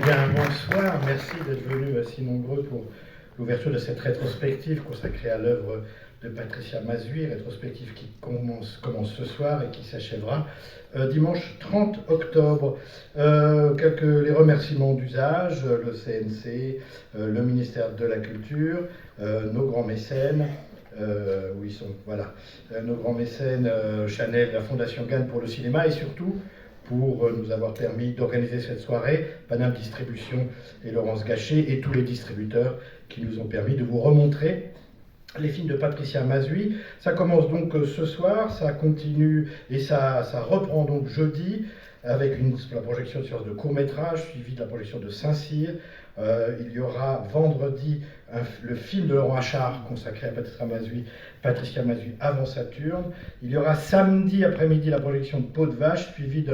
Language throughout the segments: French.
Bien, bonsoir, merci d'être venus si nombreux pour l'ouverture de cette rétrospective consacrée à l'œuvre de Patricia Mazui, rétrospective qui commence ce soir et qui s'achèvera dimanche 30 octobre. Les remerciements d'usage, le CNC, le ministère de la Culture, nos grands mécènes, où ils sont, voilà, nos grands mécènes, Chanel, la Fondation Gann pour le cinéma et surtout pour nous avoir permis d'organiser cette soirée, Paname Distribution et Laurence Gachet et tous les distributeurs qui nous ont permis de vous remontrer les films de Patricia Mazui. Ça commence donc ce soir, ça continue et ça reprend donc jeudi avec la projection de court-métrage suivie de la projection de Saint-Cyr. Il y aura vendredi le film de Laurent Achard consacré à Patricia Mazui avant Saturne. Il y aura samedi après-midi la projection de Peau de Vache suivie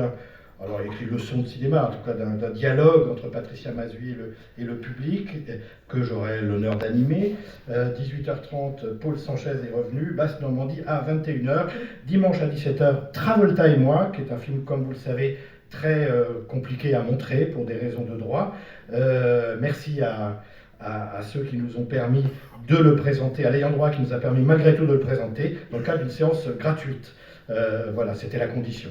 alors écrit leçon de cinéma, en tout cas d'un dialogue entre Patricia Mazui et le public, que j'aurai l'honneur d'animer. 18h30, Paul Sanchez est revenu, Basse-Normandie à 21h. Dimanche à 17h, Travolta et moi, qui est un film, comme vous le savez, très compliqué à montrer pour des raisons de droit. Merci à ceux qui nous ont permis de le présenter, à l'ayant droit qui nous a permis malgré tout de le présenter, dans le cadre d'une séance gratuite. Voilà, c'était la condition.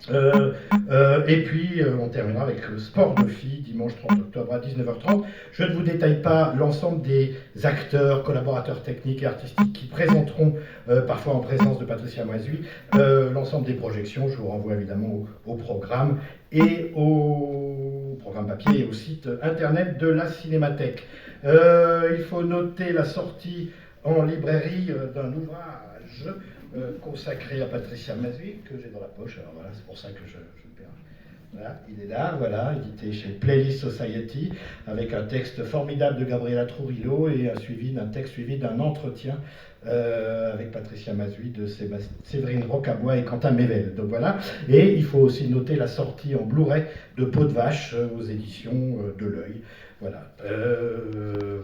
Et puis on terminera avec le Sport de filles, dimanche 30 octobre à 19h30. Je ne vous détaille pas l'ensemble des acteurs, collaborateurs techniques et artistiques qui présenteront, parfois en présence de Patricia Mazui, l'ensemble des projections. Je vous renvoie évidemment au programme et au programme papier et au site internet de la Cinémathèque. Il faut noter la sortie en librairie d'un ouvrage consacré à Patricia Mazui, que j'ai dans la poche, alors voilà, c'est pour ça que je le perds. Voilà, il est là, voilà, édité chez Playlist Society, avec un texte formidable de Gabriela Trujillo et un texte suivi d'un entretien avec Patricia Mazui de Séverine Rocabois et Quentin Mével. Donc voilà, et il faut aussi noter la sortie en Blu-ray de Peau de Vache aux éditions de l'Œil. Voilà.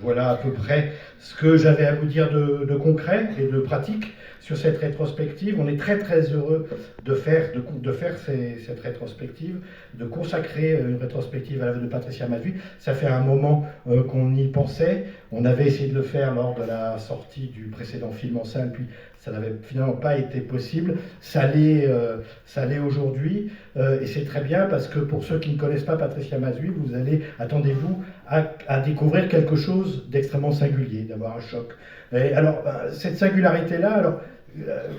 Voilà à peu près ce que j'avais à vous dire de concret et de pratique sur cette rétrospective. On est très très heureux de faire cette rétrospective, de consacrer une rétrospective à l'œuvre de Patricia Mazui. Ça fait un moment qu'on y pensait. On avait essayé de le faire lors de la sortie du précédent film en salle, puis ça n'avait finalement pas été possible. Ça l'est aujourd'hui, et c'est très bien parce que pour ceux qui ne connaissent pas Patricia Mazui, attendez-vous à découvrir quelque chose d'extrêmement singulier, d'avoir un choc. Et alors, cette singularité-là,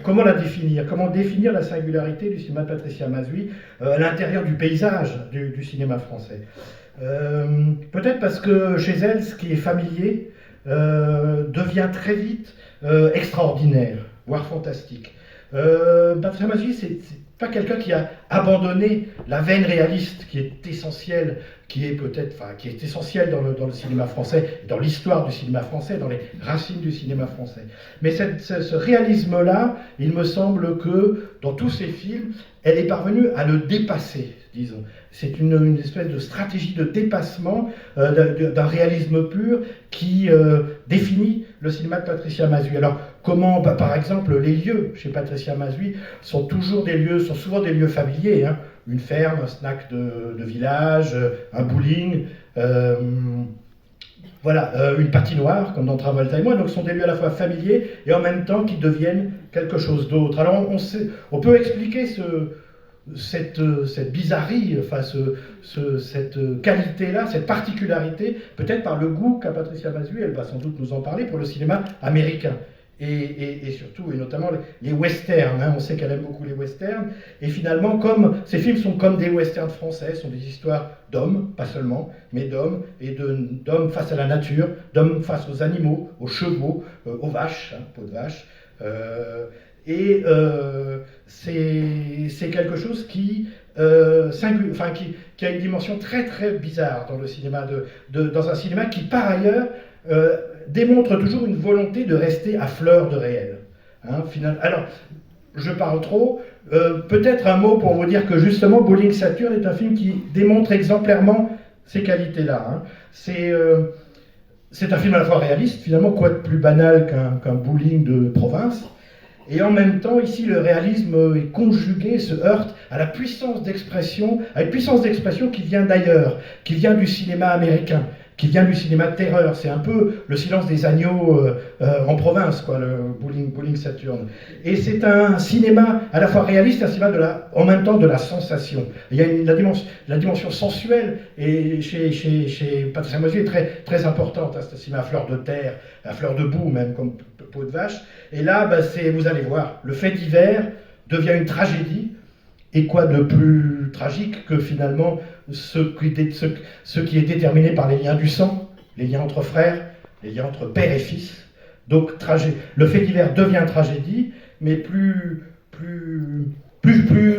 comment la définir? Comment définir la singularité du cinéma de Patricia Mazui à l'intérieur du paysage du cinéma français? Peut-être parce que chez elle, ce qui est familier devient très vite extraordinaire, voire fantastique. Patricia Mazui, c'est pas quelqu'un qui a abandonné la veine réaliste qui est essentielle, qui est essentielle dans le cinéma français, dans l'histoire du cinéma français, dans les racines du cinéma français. Mais ce réalisme-là, il me semble que dans tous ses films, elle est parvenue à le dépasser, disons. C'est une espèce de stratégie de dépassement d'un réalisme pur qui définit le cinéma de Patricia Mazui. Alors, comment, par exemple, les lieux chez Patricia Mazui sont souvent des lieux familiers, hein. Une ferme, un snack de village, un bowling, une patinoire, comme dans Travolta et moi. Donc ce sont des lieux à la fois familiers et en même temps qui deviennent quelque chose d'autre. Alors on peut expliquer cette bizarrerie, enfin cette qualité-là, cette particularité, peut-être par le goût qu'a Patricia Mazui, elle va sans doute nous en parler, pour le cinéma américain. Et surtout, et notamment les westerns, hein. On sait qu'elle aime beaucoup les westerns, et finalement, comme ces films sont comme des westerns français, sont des histoires d'hommes, pas seulement, mais d'hommes, et d'hommes face à la nature, d'hommes face aux animaux, aux chevaux, aux vaches, hein, peau de vache, c'est quelque chose qui a une dimension très très bizarre dans le cinéma, dans un cinéma qui par ailleurs démontre toujours une volonté de rester à fleur de réel. Hein, alors, je parle trop, peut-être un mot pour vous dire que justement Bowling Saturne est un film qui démontre exemplairement ces qualités-là. Hein. C'est un film à la fois réaliste, finalement, quoi de plus banal qu'un bowling de province, Et en même temps, ici, le réalisme est conjugué, se heurte à la puissance d'expression, à une puissance d'expression qui vient d'ailleurs, qui vient du cinéma américain, qui vient du cinéma de terreur. C'est un peu le silence des agneaux en province, quoi, le Bowling Saturn. Et c'est un cinéma à la fois réaliste, un cinéma en même temps de la sensation. Il y a la dimension sensuelle, et chez Patricia Massuy est très, très importante. Hein, c'est un cinéma à fleur de terre, à fleur de boue même, comme peau de vache. Et là, vous allez voir, le fait divers devient une tragédie. Et quoi de plus tragique que finalement ce qui est déterminé par les liens du sang, les liens entre frères, les liens entre père et fils. Donc le fait divers devient tragédie, mais plus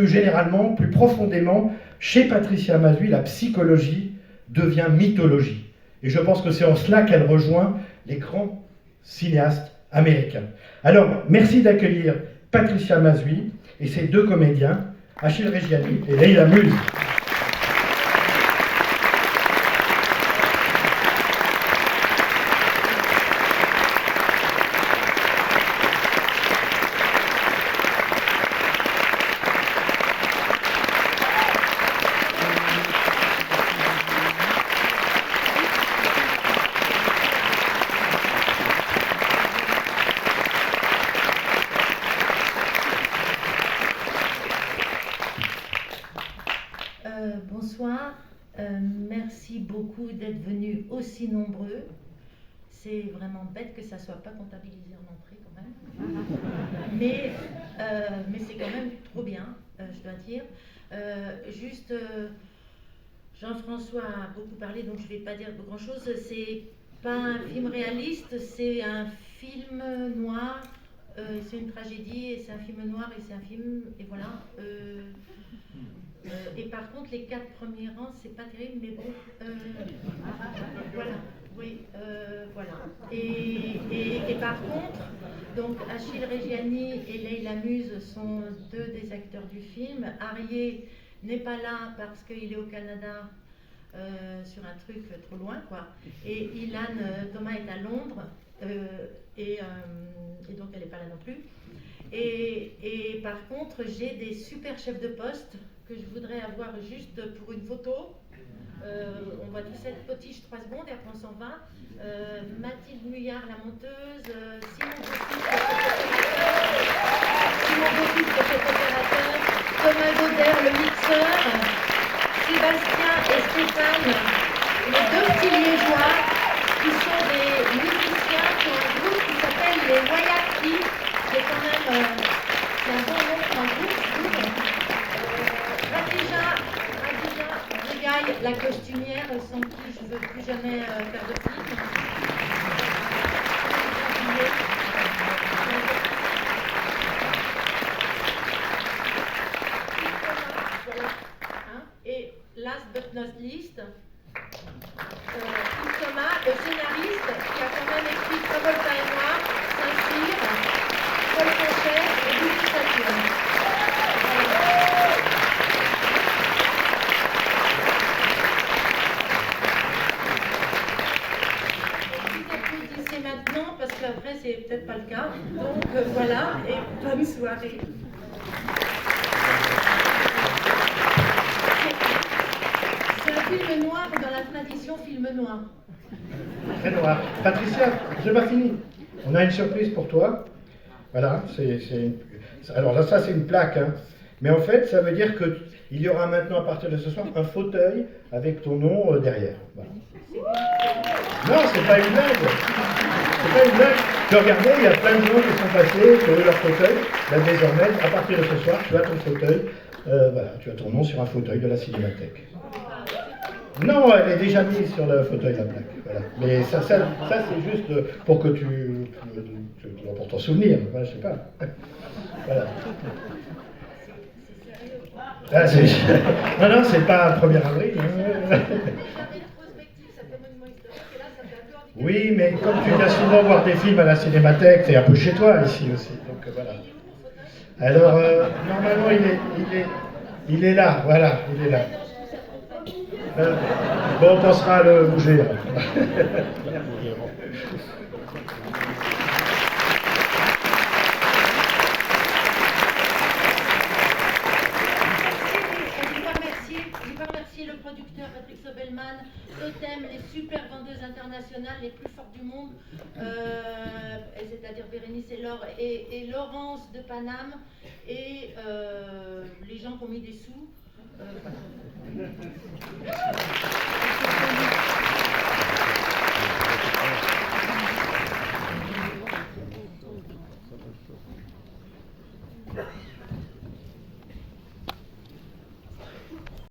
généralement, plus profondément, chez Patricia Massuy, la psychologie devient mythologie. Et je pense que c'est en cela qu'elle rejoint les grands cinéastes américains. Alors, merci d'accueillir Patricia Massuy et ses deux comédiens, Achille Reggiani et Leila Muse. Bonsoir, merci beaucoup d'être venus aussi nombreux. C'est vraiment bête que ça ne soit pas comptabilisé en entrée quand même. Mais c'est quand même trop bien, je dois dire. Jean-François a beaucoup parlé, donc je ne vais pas dire grand-chose. C'est pas un film réaliste, c'est un film noir. C'est une tragédie, et c'est un film noir, et c'est un film, et voilà. Et par contre, les 4 premiers rangs, c'est pas terrible, mais bon. Voilà, oui, voilà. Et par contre, donc Achille Reggiani et Leila Muse sont 2 des acteurs du film. Arié n'est pas là parce qu'il est au Canada sur un truc trop loin, quoi. Et Ilan Thomas est à Londres, et donc elle n'est pas là non plus. Et par contre, j'ai des super chefs de poste que je voudrais avoir juste pour une photo. On va tous être potiche 3 secondes et après on s'en va. Mathilde Muyard, la monteuse, Simon Boffic, le photopérateur, Thomas Goder, le mixeur, Sébastien et Stéphane, les 2 petits liégeois, qui sont des musiciens qui ont un groupe qui s'appelle les Wayaki, qui est quand même c'est un bon nom pour un groupe. Radija, la costumière, sans qui je ne veux plus jamais faire de film. Voilà. Hein? Et last but not least, Thomas, le scénariste, qui a quand même écrit Travolta et moi, Saint-Cyr, Paul Conchet et Boutique Saturne. Maintenant, parce qu'après c'est peut-être pas le cas. Donc voilà, et bonne soirée. C'est un film noir dans la tradition film noir. Très noir. Patricia, j'ai pas fini. On a une surprise pour toi. Voilà, alors là, ça c'est une plaque, hein. Mais en fait, ça veut dire qu'il y aura maintenant, à partir de ce soir, un fauteuil avec ton nom derrière. Voilà. Non, c'est pas une blague. C'est pas une blague. Tu regardez, il y a plein de gens qui sont passés, qui ont eu leur fauteuil. Là, désormais, à partir de ce soir, tu as ton fauteuil. Voilà, tu as ton nom sur un fauteuil de la Cinémathèque. Non, elle est déjà mise sur le fauteuil, la plaque. Voilà. Mais ça c'est juste pour que pour t'en souvenir. Voilà, je sais pas. Voilà. Ah, non, c'est pas 1er avril. Oui, mais comme tu viens souvent voir des films à la Cinémathèque, c'est un peu chez toi ici aussi. Donc voilà. Alors, normalement, il est là. Voilà, il est là. Bon, on pensera à le bouger. Berman, Totem, les super vendeuses internationales les plus fortes du monde, c'est-à-dire Bérénice et Laure et Laurence de Paname, et les gens qui ont mis des sous. Voilà.